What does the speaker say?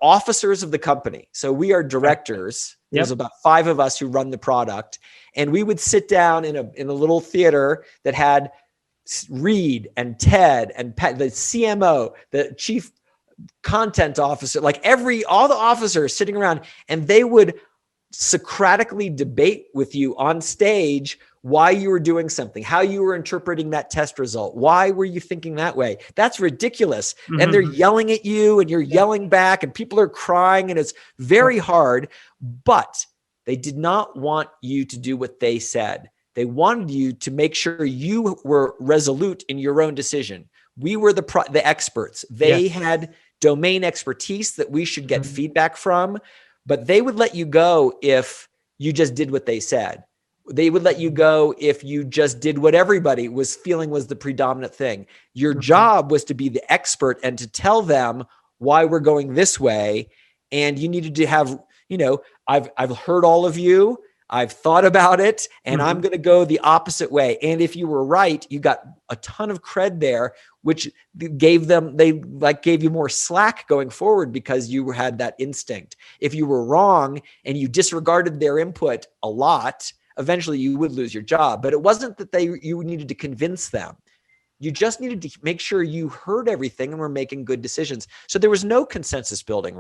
officers of the company. So we are directors. There's about 5 of us who run the product. And we would sit down in a little theater that had Reed and Ted and Pat, the CMO, the chief content officer, like all the officers sitting around, and they would Socratically debate with you on stage why you were doing something, how you were interpreting that test result. Why were you thinking that way? That's ridiculous. And they're yelling at you and you're yelling back and people are crying and it's very hard, but they did not want you to do what they said. They wanted you to make sure you were resolute in your own decision. We were the experts. They had domain expertise that we should get feedback from, but they would let you go if you just did what they said. They would let you go if you just did what everybody was feeling was the predominant thing. Your job was to be the expert and to tell them why we're going this way. And you needed to have, I've heard all of you. I've thought about it and I'm going to go the opposite way. And if you were right, you got a ton of cred there, which gave you more slack going forward because you had that instinct. If you were wrong and you disregarded their input a lot, eventually you would lose your job. But it wasn't that you needed to convince them. You just needed to make sure you heard everything and were making good decisions. So there was no consensus building.